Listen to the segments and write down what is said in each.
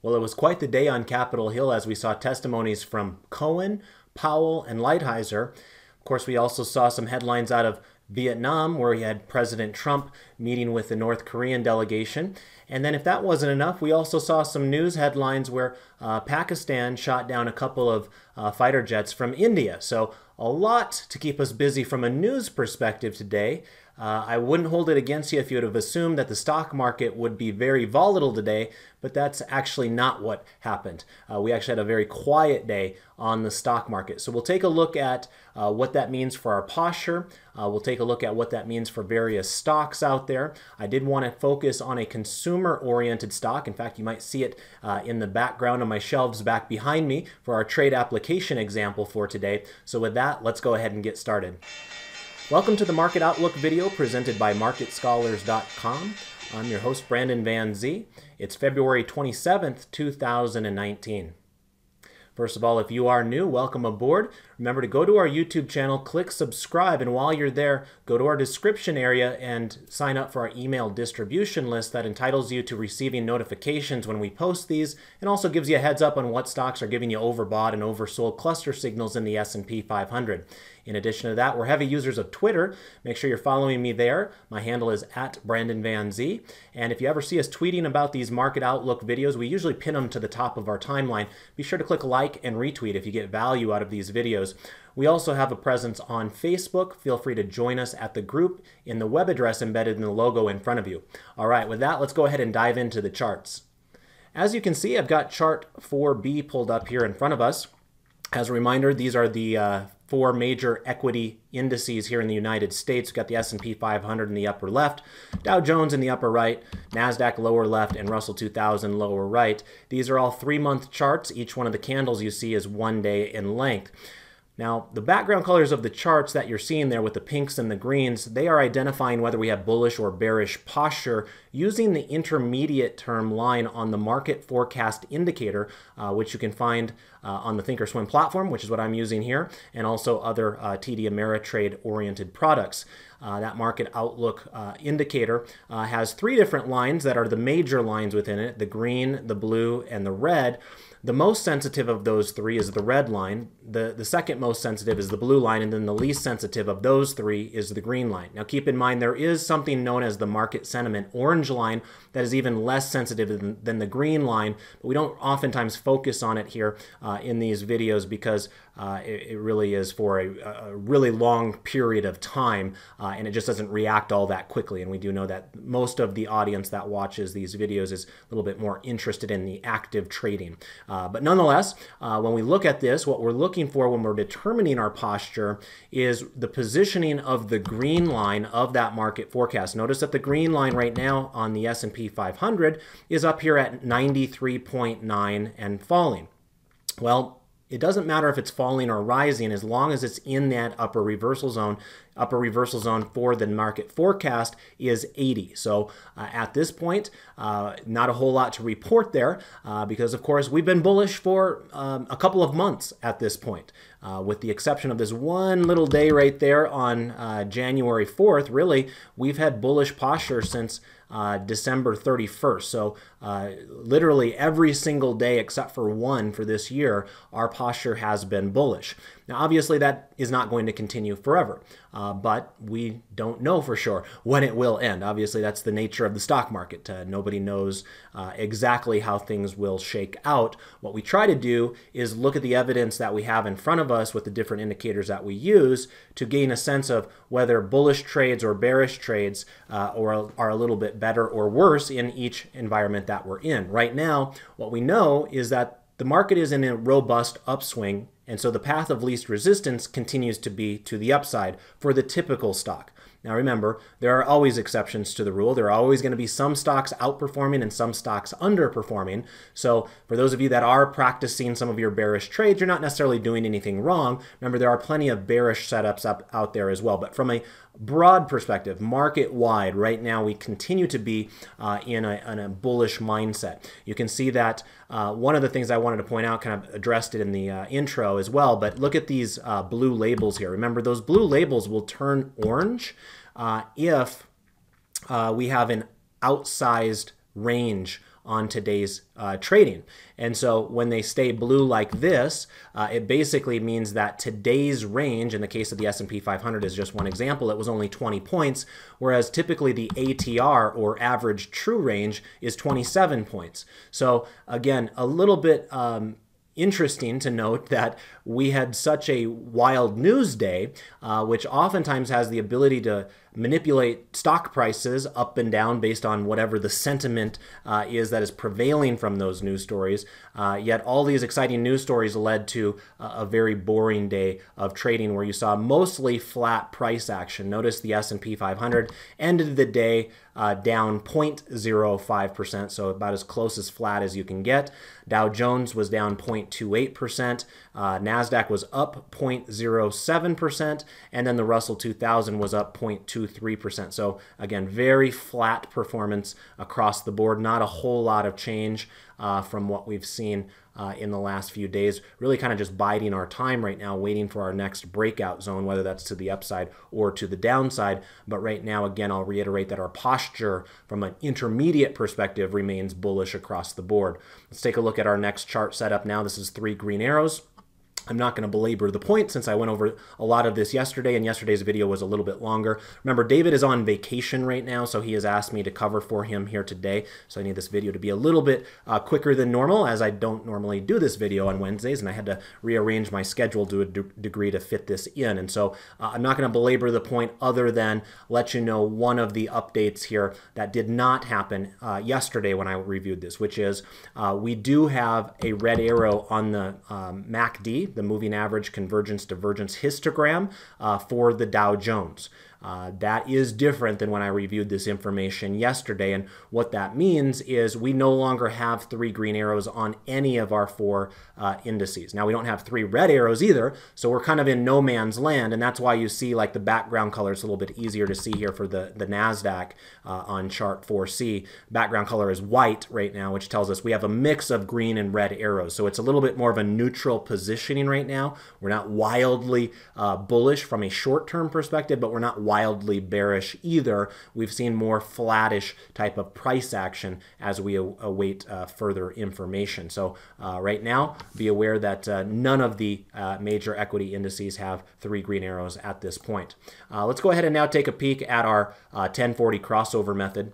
Well, it was quite the day on Capitol Hill as we saw testimonies from Cohen, Powell, and Lighthizer. Of course, we also saw some headlines out of Vietnam, where we had President Trump meeting with the North Korean delegation. And then if that wasn't enough, we also saw some news headlines where Pakistan shot down a couple of fighter jets from India. So a lot to keep us busy from a news perspective today. I wouldn't hold it against you if you would have assumed that the stock market would be very volatile today, but that's actually not what happened. We actually had a very quiet day on the stock market. So we'll take a look at what that means for our posture. We'll take a look at what that means for various stocks out there. I did want to focus on a consumer-oriented stock. In fact, you might see it in the background on my shelves back behind me for our trade application example for today. So with that, let's go ahead and get started. Welcome to the Market Outlook video presented by MarketScholars.com. I'm your host, Brandon Van Zee. It's February 27th, 2019. First of all, if you are new, welcome aboard. Remember to go to our YouTube channel, click subscribe, and while you're there, go to our description area and sign up for our email distribution list that entitles you to receiving notifications when we post these, and also gives you a heads up on what stocks are giving you overbought and oversold cluster signals in the S&P 500. In addition to that, we're heavy users of Twitter. Make sure you're following me there. My handle is @BrandonVanZee. And if you ever see us tweeting about these Market Outlook videos, we usually pin them to the top of our timeline. Be sure to click like and retweet if you get value out of these videos. We also have a presence on Facebook. Feel free to join us at the group in the web address embedded in the logo in front of you. All right, with that, let's go ahead and dive into the charts. As you can see, I've got chart 4B pulled up here in front of us. As a reminder, these are the four major equity indices here in the United States. We've got the S&P 500 in the upper left, Dow Jones in the upper right, NASDAQ lower left, and Russell 2000 lower right. These are all 3-month charts. Each one of the candles you see is 1 day in length. Now, the background colors of the charts that you're seeing there with the pinks and the greens, they are identifying whether we have bullish or bearish posture using the intermediate term line on the market forecast indicator, which you can find on the Thinkorswim platform, which is what I'm using here, and also other TD Ameritrade-oriented products. That market outlook indicator has 3 different lines that are the major lines within it, the green, the blue, and the red. The most sensitive of those 3 is the red line. The second most sensitive is the blue line, and then the least sensitive of those 3 is the green line. Now keep in mind there is something known as the market sentiment orange line that is even less sensitive than the green line, but we don't oftentimes focus on it here in these videos because it really is for a really long period of time and it just doesn't react all that quickly. And we do know that most of the audience that watches these videos is a little bit more interested in the active trading. But nonetheless, when we look at this, what we're looking for when we're determining our posture is the positioning of the green line of that market forecast. Notice that the green line right now on the S&P 500 is up here at 93.9 and falling. Well, it doesn't matter if it's falling or rising as long as it's in that upper reversal zone. Upper reversal zone for the market forecast is 80. So at this point, not a whole lot to report there because, of course, we've been bullish for a couple of months at this point. With the exception of this one little day right there on January 4th, really, we've had bullish posture since December 31st. So literally every single day except for one for this year, our posture has been bullish. Now, obviously, that is not going to continue forever, but we don't know for sure when it will end. Obviously, that's the nature of the stock market. Nobody knows exactly how things will shake out. What we try to do is look at the evidence that we have in front of us with the different indicators that we use to gain a sense of whether bullish trades or bearish trades are a little bit better or worse in each environment that we're in. Right now, what we know is that the market is in a robust upswing, and so the path of least resistance continues to be to the upside for the typical stock. Now remember, there are always exceptions to the rule. There are always going to be some stocks outperforming and some stocks underperforming. So for those of you that are practicing some of your bearish trades, you're not necessarily doing anything wrong. Remember, there are plenty of bearish setups out there as well. But from a broad perspective, market-wide, right now we continue to be in a bullish mindset. You can see that one of the things I wanted to point out, kind of addressed it in the intro as well, but look at these blue labels here. Remember, those blue labels will turn orange if we have an outsized range on today's trading. And so when they stay blue like this, it basically means that today's range, in the case of the S&P 500 is just one example, it was only 20 points, whereas typically the ATR, or average true range, is 27 points. So again, a little bit interesting to note that we had such a wild news day, which oftentimes has the ability to manipulate stock prices up and down based on whatever the sentiment is that is prevailing from those news stories. Yet all these exciting news stories led to a very boring day of trading where you saw mostly flat price action. Notice the S&P 500 ended the day down 0.05%, so about as close as flat as you can get. Dow Jones was down 0.28%. NASDAQ was up 0.07%, and then the Russell 2000 was up 0.23%. So again, very flat performance across the board. Not a whole lot of change from what we've seen in the last few days. Really kind of just biding our time right now, waiting for our next breakout zone, whether that's to the upside or to the downside. But right now, again, I'll reiterate that our posture from an intermediate perspective remains bullish across the board. Let's take a look at our next chart setup now. This is 3 green arrows. I'm not going to belabor the point since I went over a lot of this yesterday, and yesterday's video was a little bit longer. Remember, David is on vacation right now, so he has asked me to cover for him here today. So I need this video to be a little bit quicker than normal, as I don't normally do this video on Wednesdays, and I had to rearrange my schedule to a degree to fit this in. And so I'm not going to belabor the point other than let you know one of the updates here that did not happen yesterday when I reviewed this, which is we do have a red arrow on the MACD, the moving average convergence divergence histogram for the Dow Jones. That is different than when I reviewed this information yesterday, and what that means is we no longer have 3 green arrows on any of our 4 indices. Now, we don't have 3 red arrows either, so we're kind of in no man's land, and that's why you see like the background color is a little bit easier to see here for the NASDAQ on chart 4C. Background color is white right now, which tells us we have a mix of green and red arrows, so it's a little bit more of a neutral positioning right now. We're not wildly bullish from a short-term perspective, but we're not wildly bearish either. We've seen more flattish type of price action as we await further information. So right now, be aware that none of the major equity indices have 3 green arrows at this point. Let's go ahead and now take a peek at our 1040 crossover method.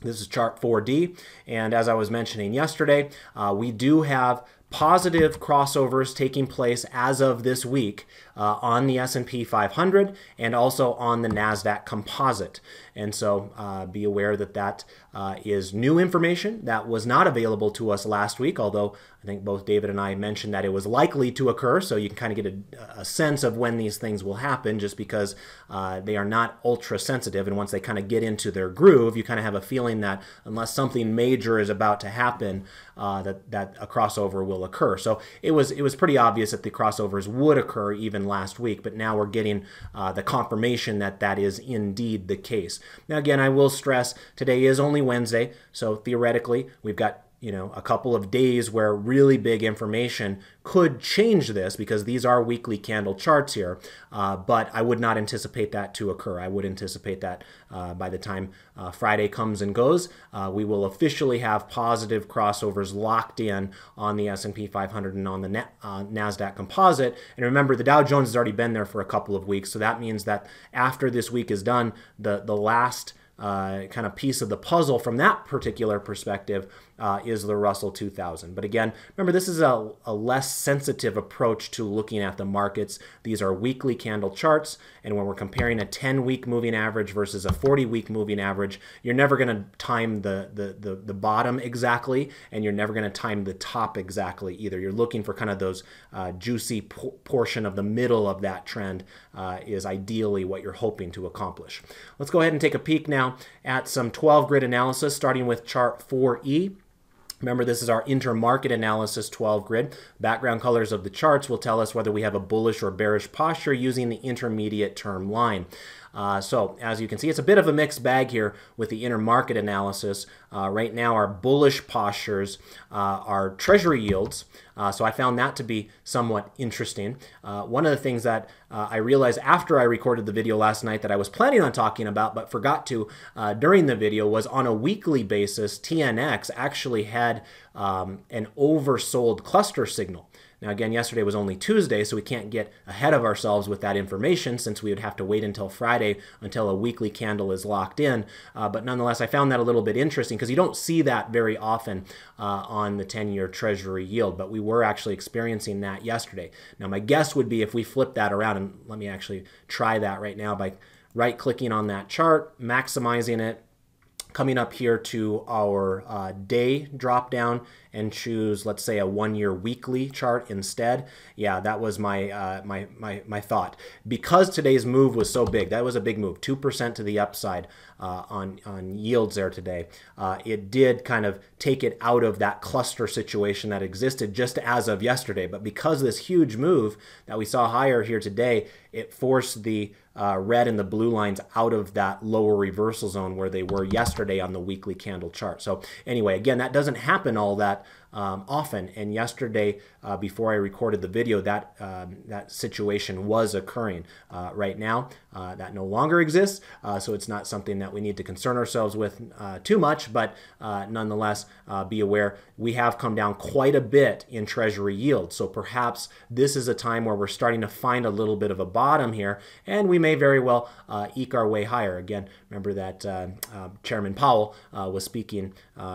This is chart 4D, and as I was mentioning yesterday, we do have positive crossovers taking place as of this week on the S&P 500 and also on the NASDAQ composite. And so be aware that that is new information that was not available to us last week, although I think both David and I mentioned that it was likely to occur, so you can kind of get a sense of when these things will happen just because they are not ultra sensitive, and once they kind of get into their groove, you kind of have a feeling that unless something major is about to happen, that a crossover will occur. So it was pretty obvious that the crossovers would occur even last week, but now we're getting the confirmation that that is indeed the case. Now again, I will stress today is only Wednesday, so theoretically we've got a couple of days where really big information could change this because these are weekly candle charts here, but I would not anticipate that to occur. I would anticipate that by the time Friday comes and goes, we will officially have positive crossovers locked in on the S&P 500 and on the NASDAQ composite. And remember, the Dow Jones has already been there for a couple of weeks, so that means that after this week is done, the last kind of piece of the puzzle from that particular perspective is the Russell 2000. But again, remember, this is a less sensitive approach to looking at the markets. These are weekly candle charts, and when we're comparing a 10-week moving average versus a 40-week moving average, you're never going to time the bottom exactly, and you're never going to time the top exactly either. You're looking for kind of those juicy portion of the middle of that trend is ideally what you're hoping to accomplish. Let's go ahead and take a peek now at some 12 grid analysis, starting with chart 4E. Remember, this is our intermarket analysis 12 grid. Background colors of the charts will tell us whether we have a bullish or bearish posture using the intermediate term line. So as you can see, it's a bit of a mixed bag here with the intermarket analysis. Right now, our bullish postures are treasury yields. So I found that to be somewhat interesting. One of the things that I realized after I recorded the video last night that I was planning on talking about but forgot to during the video was on a weekly basis, TNX actually had an oversold cluster signal. Now again, yesterday was only Tuesday, so we can't get ahead of ourselves with that information since we would have to wait until Friday until a weekly candle is locked in. But nonetheless, I found that a little bit interesting because you don't see that very often on the 10-year Treasury yield, but we were actually experiencing that yesterday. Now my guess would be if we flip that around, and let me actually try that right now by right-clicking on that chart, maximizing it, coming up here to our day drop down and choose, let's say, a 1-year weekly chart instead. Yeah, that was my my thought. Because today's move was so big, that was a big move, 2% to the upside on yields there today. It did kind of take it out of that cluster situation that existed just as of yesterday. But because of this huge move that we saw higher here today, it forced the red and the blue lines out of that lower reversal zone where they were yesterday on the weekly candle chart. So anyway, again, that doesn't happen all that often. And yesterday, before I recorded the video, that situation was occurring. Right now, that no longer exists, so it's not something that we need to concern ourselves with too much, but nonetheless, be aware we have come down quite a bit in Treasury yield. So perhaps this is a time where we're starting to find a little bit of a bottom here, and we may very well eke our way higher. Again, remember that Chairman Powell was speaking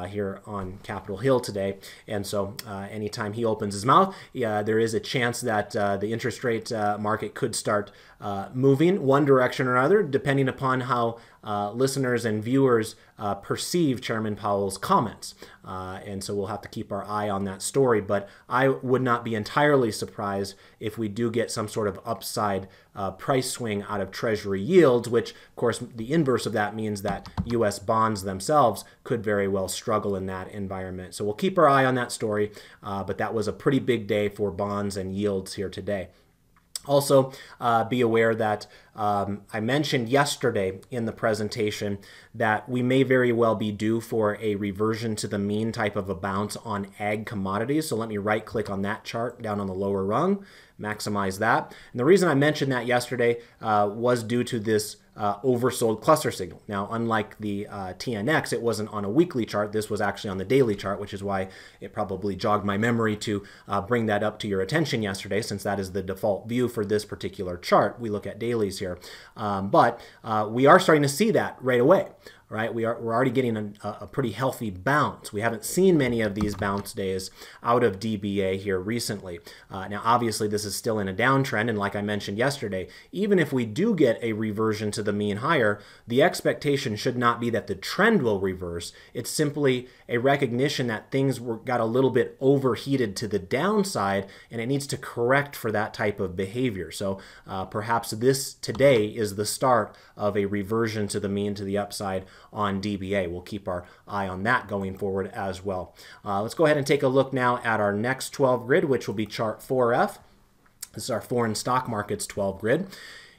here on Capitol Hill today, and so anytime he opens his mouth, there is a chance that the interest rate market could start moving one direction or another, depending upon how listeners and viewers perceive Chairman Powell's comments. And so we'll have to keep our eye on that story. But I would not be entirely surprised if we do get some sort of upside price swing out of Treasury yields, which, of course, the inverse of that means that U.S. bonds themselves could very well struggle in that environment. So we'll keep our eye on that story. But that was a pretty big day for bonds and yields here today. Also, be aware that I mentioned yesterday in the presentation that we may very well be due for a reversion to the mean type of a bounce on ag commodities. So let me right-click on that chart down on the lower rung, maximize that. And the reason I mentioned that yesterday was due to this oversold cluster signal. Now, unlike the TNX, it wasn't on a weekly chart. This was actually on the daily chart, which is why it probably jogged my memory to bring that up to your attention yesterday, since that is the default view for this particular chart. We look at dailies here. But we are starting to see that right away. Right, we're already getting a pretty healthy bounce. We haven't seen many of these bounce days out of DBA here recently. Now, obviously, this is still in a downtrend, and like I mentioned yesterday, even if we do get a reversion to the mean higher, the expectation should not be that the trend will reverse. It's simply a recognition that things got a little bit overheated to the downside, and it needs to correct for that type of behavior. So perhaps this today is the start of a reversion to the mean to the upside on DBA. We'll keep our eye on that going forward as well. Let's go ahead and take a look now at our next 12 grid, which will be chart 4F. This is our foreign stock markets 12 grid.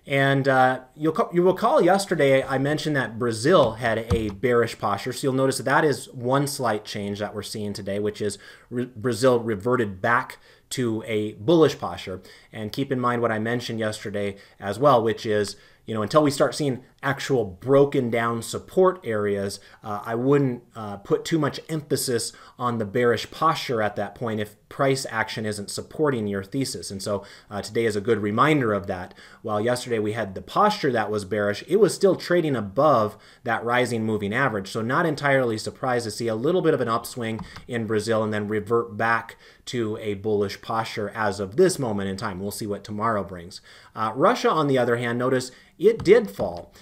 And you recall yesterday I mentioned that Brazil had a bearish posture. So you'll notice that is one slight change that we're seeing today, which is Brazil reverted back to a bullish posture. And keep in mind what I mentioned yesterday as well, which is, you know, until we start seeing actual broken down support areas, I wouldn't put too much emphasis on the bearish posture at that point if price action isn't supporting your thesis. And so today is a good reminder of that. While yesterday we had the posture that was bearish, it was still trading above that rising moving average. So not entirely surprised to see a little bit of an upswing in Brazil and then revert back to a bullish posture as of this moment in time. We'll see what tomorrow brings. Russia, on the other hand, notice it did fall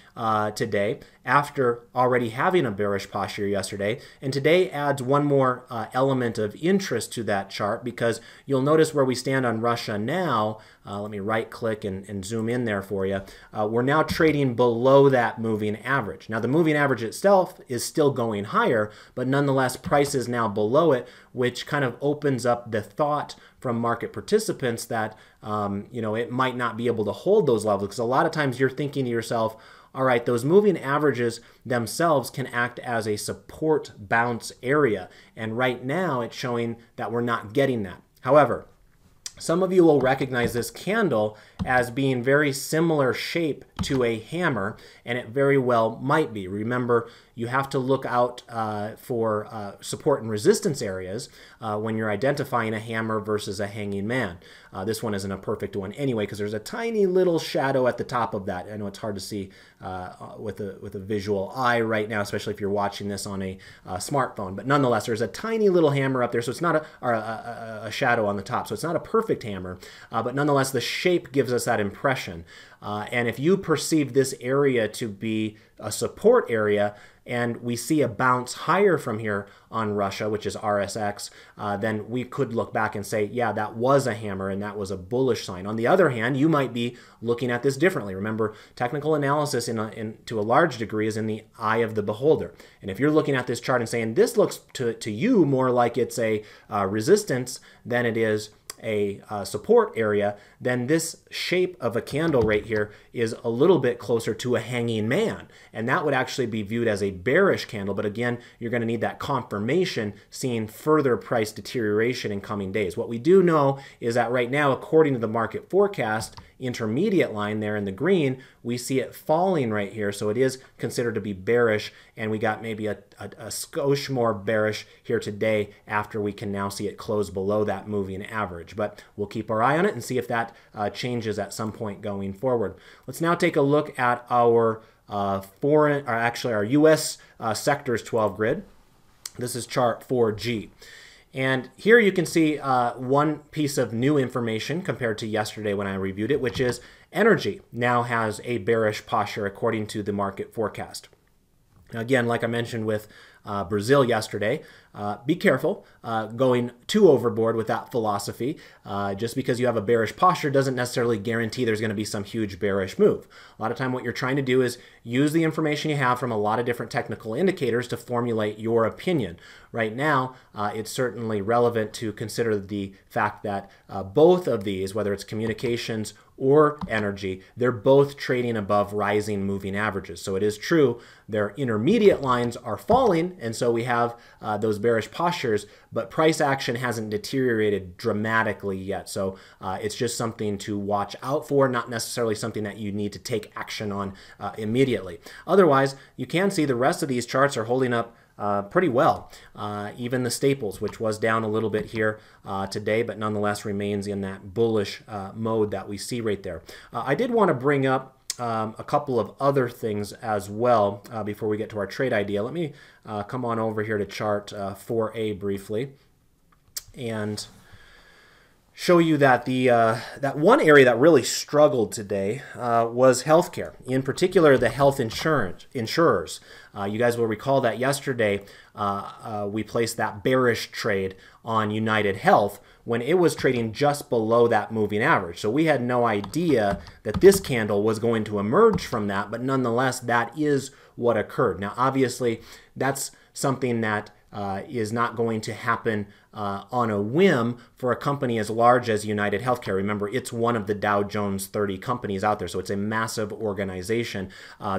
today after already having a bearish posture yesterday. And today adds one more element of interest to that chart, because you'll notice where we stand on Russia now. Let me right click and zoom in there for you. We're now trading below that moving average. Now the moving average itself is still going higher, but nonetheless price is now below it, which kind of opens up the thought from market participants that you know, it might not be able to hold those levels, because a lot of times you're thinking to yourself, all right, those moving averages themselves can act as a support bounce area. And right now it's showing that we're not getting that. However, some of you will recognize this candle as being very similar shape to a hammer, and it very well might be. Remember, you have to look out for support and resistance areas when you're identifying a hammer versus a hanging man. This one isn't a perfect one anyway because there's a tiny little shadow at the top of that. I know it's hard to see with a visual eye right now, especially if you're watching this on a smartphone. But nonetheless, there's a tiny little hammer up there, so it's not a shadow on the top. So it's not a perfect hammer, but nonetheless, the shape gives us that impression. And if you perceive this area to be a support area, and we see a bounce higher from here on Russia, which is RSX, then we could look back and say, yeah, that was a hammer and that was a bullish sign. On the other hand, you might be looking at this differently. Remember, technical analysis to a large degree is in the eye of the beholder. And if you're looking at this chart and saying this looks to you more like it's a resistance than it is a support area, then this shape of a candle right here is a little bit closer to a hanging man. And that would actually be viewed as a bearish candle. But again, you're going to need that confirmation, seeing further price deterioration in coming days. What we do know is that right now, according to the market forecast, intermediate line there in the green, we see it falling right here. So it is considered to be bearish, and we got maybe a skosh more bearish here today after we can now see it close below that moving average. But we'll keep our eye on it and see if that changes at some point going forward. Let's now take a look at our our U.S. sectors 12 grid. This is chart 4G. And here you can see one piece of new information compared to yesterday when I reviewed it, which is energy now has a bearish posture according to the market forecast. Now, again, like I mentioned with Brazil yesterday, be careful going too overboard with that philosophy. Just because you have a bearish posture doesn't necessarily guarantee there's going to be some huge bearish move. A lot of time what you're trying to do is use the information you have from a lot of different technical indicators to formulate your opinion. Right now, it's certainly relevant to consider the fact that both of these, whether it's communications or energy, they're both trading above rising moving averages. So it is true their intermediate lines are falling, and so we have those bearish postures, but price action hasn't deteriorated dramatically yet. So it's just something to watch out for, not necessarily something that you need to take action on immediately. Otherwise, you can see the rest of these charts are holding up pretty well. Even the staples, which was down a little bit here today, but nonetheless remains in that bullish mode that we see right there. I did want to bring up a couple of other things as well before we get to our trade idea. Let me come on over here to chart 4A briefly and show you that that one area that really struggled today was healthcare, in particular the health insurers. You guys will recall that yesterday we placed that bearish trade on United Health when it was trading just below that moving average. So we had no idea that this candle was going to emerge from that, but nonetheless, that is what occurred. Now, obviously, that's something that is not going to happen on a whim for a company as large as United Healthcare. Remember, it's one of the Dow Jones 30 companies out there, so it's a massive organization.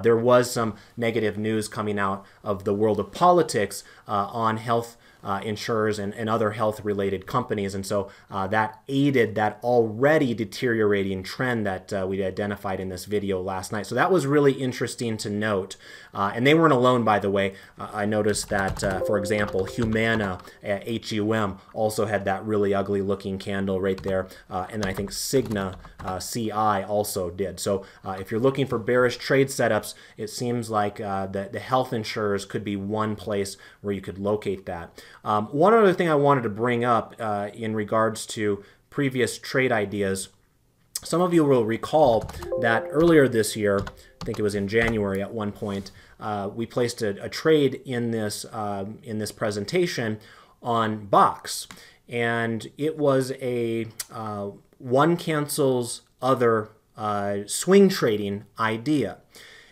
There was some negative news coming out of the world of politics on health insurers and other health-related companies, and so that aided that already deteriorating trend that we identified in this video last night. So that was really interesting to note, and they weren't alone, by the way. I noticed that, for example, Humana, HUM, also had that really ugly-looking candle right there, and then I think Cigna, CI, also did. So if you're looking for bearish trade setups, it seems like the health insurers could be one place where you could locate that. One other thing I wanted to bring up in regards to previous trade ideas, some of you will recall that earlier this year, I think it was in January at one point, we placed a trade in this presentation on Box, and it was a one cancels other swing trading idea.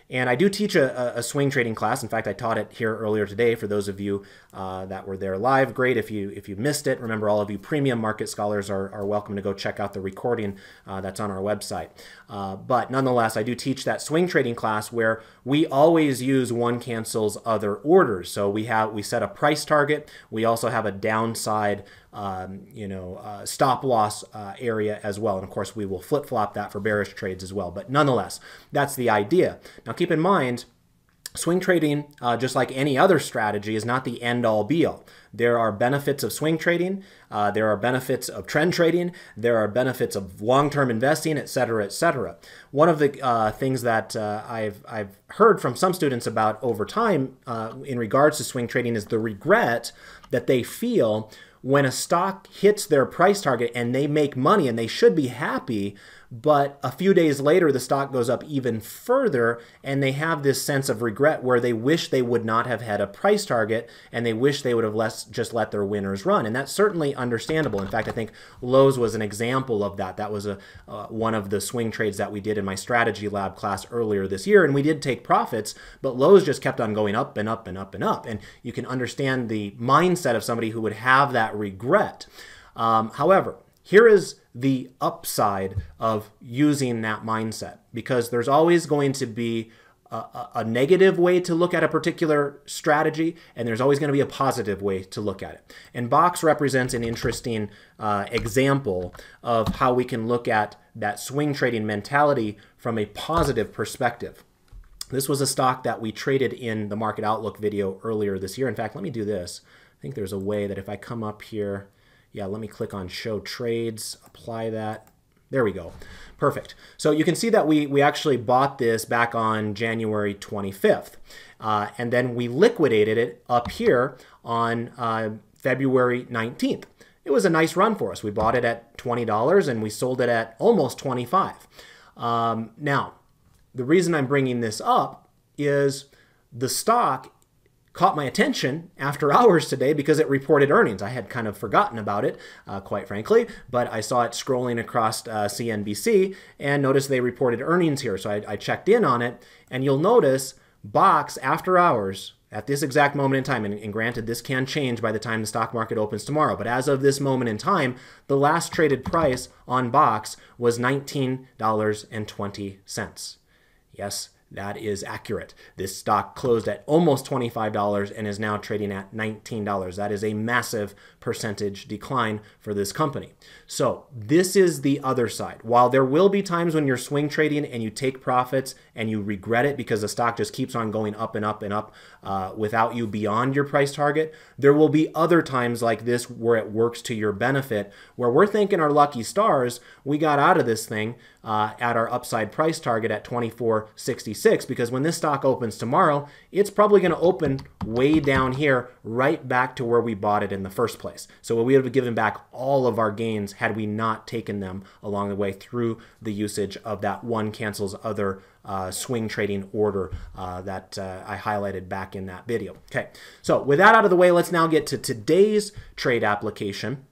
And I do teach a swing trading class. In fact, I taught it here earlier today for those of you that were there live. Great if you missed it. Remember, all of you premium market scholars are welcome to go check out the recording that's on our website. But nonetheless, I do teach that swing trading class where we always use one cancels other orders. So we set a price target. We also have a downside stop loss area as well. And of course, we will flip-flop that for bearish trades as well. But nonetheless, that's the idea. Now keep in mind, swing trading, just like any other strategy, is not the end-all be-all. There are benefits of swing trading. There are benefits of trend trading. There are benefits of long-term investing, et cetera, et cetera. One of the things that I've heard from some students about over time in regards to swing trading is the regret that they feel when a stock hits their price target and they make money, and they should be happy, but a few days later the stock goes up even further and they have this sense of regret where they wish they would not have had a price target and they wish they would have just let their winners run. And that's certainly understandable. In fact, I think Lowe's was an example of that. That was one of the swing trades that we did in my strategy lab class earlier this year, and we did take profits, but Lowe's just kept on going up and up and up and up. And you can understand the mindset of somebody who would have that regret. However, here is the upside of using that mindset, because there's always going to be a negative way to look at a particular strategy, and there's always going to be a positive way to look at it. And Box represents an interesting example of how we can look at that swing trading mentality from a positive perspective. This was a stock that we traded in the Market Outlook video earlier this year. In fact, let me do this. I think there's a way that if I come up here, yeah, let me click on Show Trades, apply that. There we go. Perfect. So you can see that we actually bought this back on January 25th. And then we liquidated it up here on February 19th. It was a nice run for us. We bought it at $20 and we sold it at almost $25. Now, the reason I'm bringing this up is the stock caught my attention after hours today because it reported earnings. I had kind of forgotten about it, quite frankly, but I saw it scrolling across CNBC and noticed they reported earnings here. So I checked in on it, and you'll notice Box after hours at this exact moment in time, and granted this can change by the time the stock market opens tomorrow, but as of this moment in time, the last traded price on Box was $19.20. Yes, that is accurate. This stock closed at almost $25 and is now trading at $19. That is a massive percentage decline for this company. So this is the other side. While there will be times when you're swing trading and you take profits and you regret it because the stock just keeps on going up and up and up without you beyond your price target, there will be other times like this where it works to your benefit, where we're thanking our lucky stars we got out of this thing at our upside price target at $24.66, because when this stock opens tomorrow, it's probably going to open way down here right back to where we bought it in the first place. So we would have given back all of our gains had we not taken them along the way through the usage of that one cancels other swing trading order that I highlighted back in that video. Okay, so with that out of the way, let's now get to today's trade application.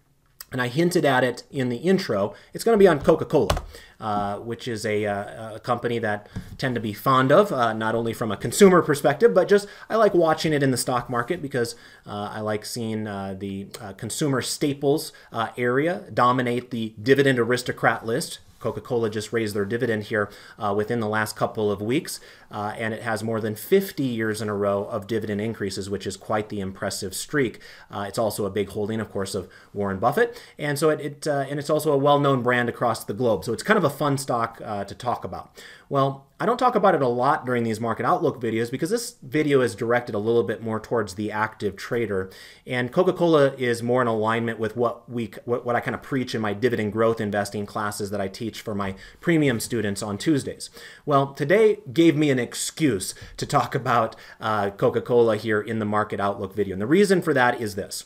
And I hinted at it in the intro. It's going to be on Coca-Cola, which is a company that I tend to be fond of, not only from a consumer perspective, but just I like watching it in the stock market because I like seeing the consumer staples area dominate the dividend aristocrat list. Coca-Cola just raised their dividend here within the last couple of weeks, and it has more than 50 years in a row of dividend increases, which is quite the impressive streak. It's also a big holding, of course, of Warren Buffett, and so it's also a well-known brand across the globe. So it's kind of a fun stock to talk about. Well, I don't talk about it a lot during these Market Outlook videos because this video is directed a little bit more towards the active trader, and Coca-Cola is more in alignment with what I kind of preach in my dividend growth investing classes that I teach for my premium students on Tuesdays. Well, today gave me an excuse to talk about Coca-Cola here in the Market Outlook video, and the reason for that is this.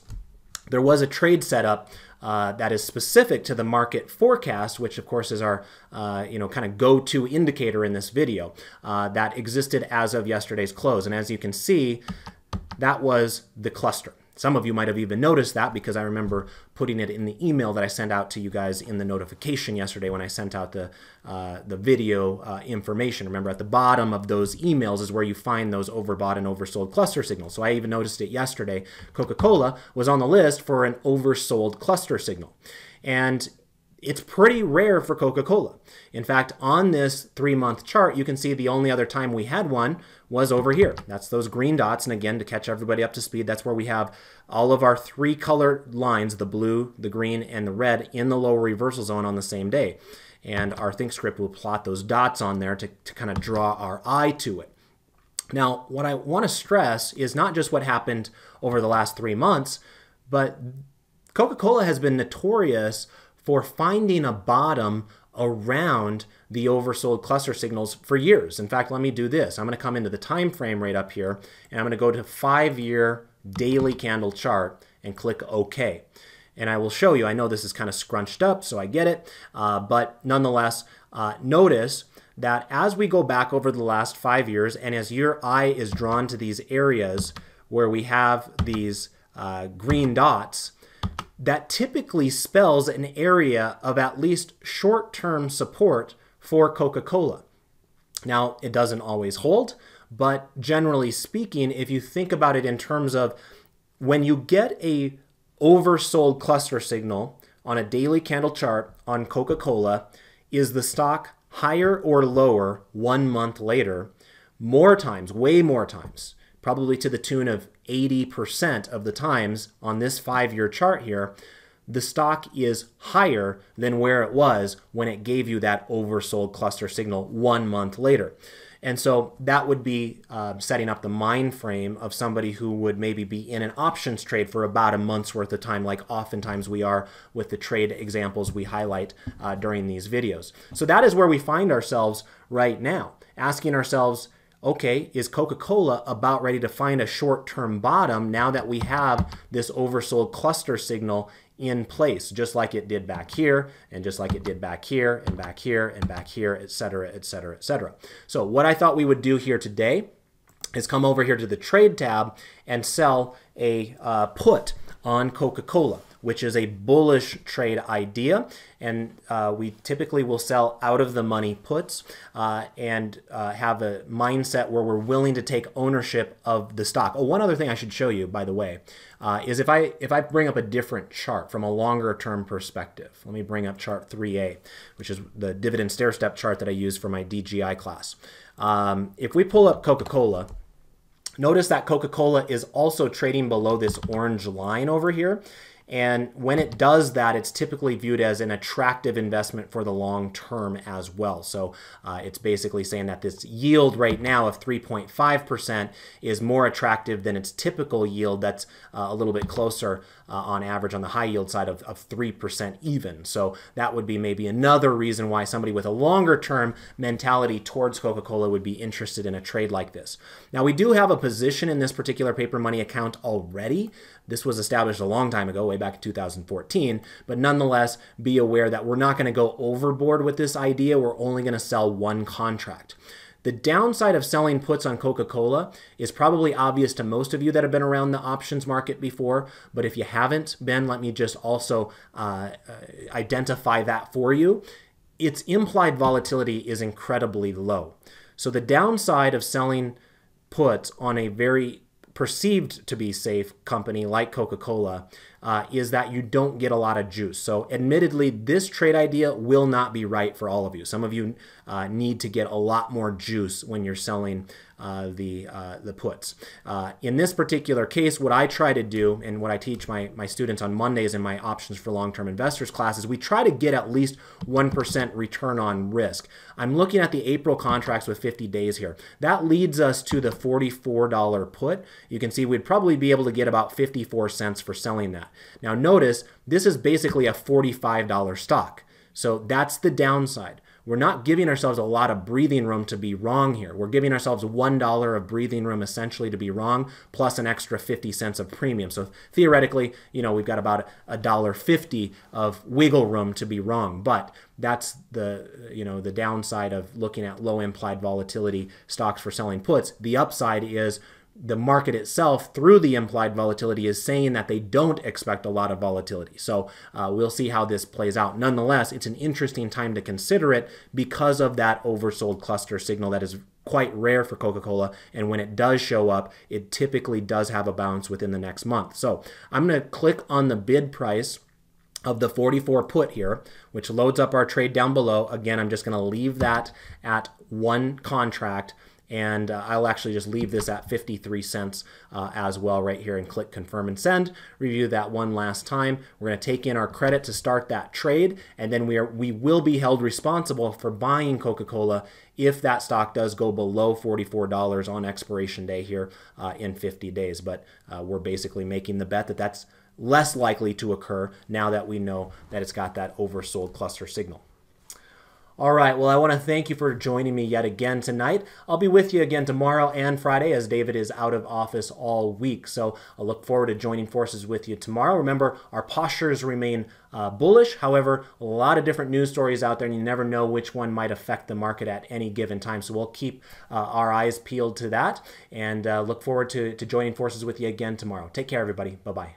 There was a trade setup that is specific to the market forecast, which of course is our kind of go-to indicator in this video, that existed as of yesterday's close. And as you can see, that was the cluster. Some of you might have even noticed that because I remember putting it in the email that I sent out to you guys in the notification yesterday when I sent out the video information. Remember, at the bottom of those emails is where you find those overbought and oversold cluster signals. So I even noticed it yesterday. Coca-Cola was on the list for an oversold cluster signal. And it's pretty rare for Coca-Cola. In fact, on this 3-month chart, you can see the only other time we had one was over here. That's those green dots. And again, to catch everybody up to speed, that's where we have all of our 3 colored lines, the blue, the green, and the red, in the lower reversal zone on the same day. And our ThinkScript will plot those dots on there to kind of draw our eye to it. Now, what I want to stress is not just what happened over the last 3 months, but Coca-Cola has been notorious for finding a bottom around the oversold cluster signals for years. In fact, let me do this. I'm going to come into the time frame right up here, and I'm going to go to 5-year daily candle chart and click OK. And I will show you. I know this is kind of scrunched up, so I get it. But nonetheless, notice that as we go back over the last 5 years, and as your eye is drawn to these areas where we have these green dots, that typically spells an area of at least short-term support for Coca-Cola. Now, it doesn't always hold, but generally speaking, if you think about it in terms of when you get a oversold cluster signal on a daily candle chart on Coca-Cola, is the stock higher or lower 1 month later? More times, way more times, probably to the tune of 80% of the times on this 5-year chart here, the stock is higher than where it was when it gave you that oversold cluster signal 1 month later. And so that would be setting up the mind frame of somebody who would maybe be in an options trade for about a month's worth of time, like oftentimes we are with the trade examples we highlight during these videos. So that is where we find ourselves right now, asking ourselves, okay, is Coca-Cola about ready to find a short-term bottom now that we have this oversold cluster signal in place, just like it did back here, and just like it did back here, and back here, and back here, etc., etc., etc. So what I thought we would do here today is come over here to the Trade tab and sell a put on Coca-Cola, which is a bullish trade idea. And we typically will sell out of the money puts and have a mindset where we're willing to take ownership of the stock. Oh, one other thing I should show you, by the way, is if I bring up a different chart from a longer term perspective. Let me bring up chart 3A, which is the dividend stair-step chart that I use for my DGI class. If we pull up Coca-Cola, notice that Coca-Cola is also trading below this orange line over here. And when it does that, it's typically viewed as an attractive investment for the long term as well. So it's basically saying that this yield right now of 3.5% is more attractive than its typical yield that's a little bit closer on average on the high yield side of 3% even. So that would be maybe another reason why somebody with a longer term mentality towards Coca-Cola would be interested in a trade like this. Now, we do have a position in this particular paper money account already. This was established a long time ago, way back in 2014, but nonetheless, be aware that we're not going to go overboard with this idea. We're only going to sell one contract. The downside of selling puts on Coca-Cola is probably obvious to most of you that have been around the options market before, but if you haven't been, let me just also identify that for you. Its implied volatility is incredibly low. So the downside of selling puts on a very perceived to be safe company like Coca-Cola is that you don't get a lot of juice. So admittedly, this trade idea will not be right for all of you. Some of you need to get a lot more juice when you're selling the puts. In this particular case, what I try to do, and what I teach my students on Mondays in my Options for Long-Term Investors class, is we try to get at least 1% return on risk. I'm looking at the April contracts with 50 days here. That leads us to the $44 put. You can see we'd probably be able to get about 54 cents for selling that. Now notice, this is basically a $45 stock. So that's the downside. We're not giving ourselves a lot of breathing room to be wrong here. We're giving ourselves $1 of breathing room essentially to be wrong, plus an extra 50 cents of premium. So theoretically, you know, we've got about $1.50 of wiggle room to be wrong. But that's the, you know, the downside of looking at low implied volatility stocks for selling puts. The upside is the market itself, through the implied volatility, is saying that they don't expect a lot of volatility. So we'll see how this plays out. Nonetheless, it's an interesting time to consider it because of that oversold cluster signal that is quite rare for Coca-Cola, and when it does show up, it typically does have a bounce within the next month. So I'm going to click on the bid price of the 44 put here, which loads up our trade down below. Again, I'm just going to leave that at one contract, and I'll actually just leave this at 53 cents as well right here, and click confirm and send. Review that one last time. We're going to take in our credit to start that trade, and then we will be held responsible for buying Coca-Cola if that stock does go below $44 on expiration day here in 50 days. But we're basically making the bet that that's less likely to occur now that we know that it's got that oversold cluster signal. All right, well, I want to thank you for joining me yet again tonight. I'll be with you again tomorrow and Friday, as David is out of office all week. So I'll look forward to joining forces with you tomorrow. Remember, our postures remain bullish. However, a lot of different news stories out there, and you never know which one might affect the market at any given time. So we'll keep our eyes peeled to that, and look forward to joining forces with you again tomorrow. Take care, everybody. Bye-bye.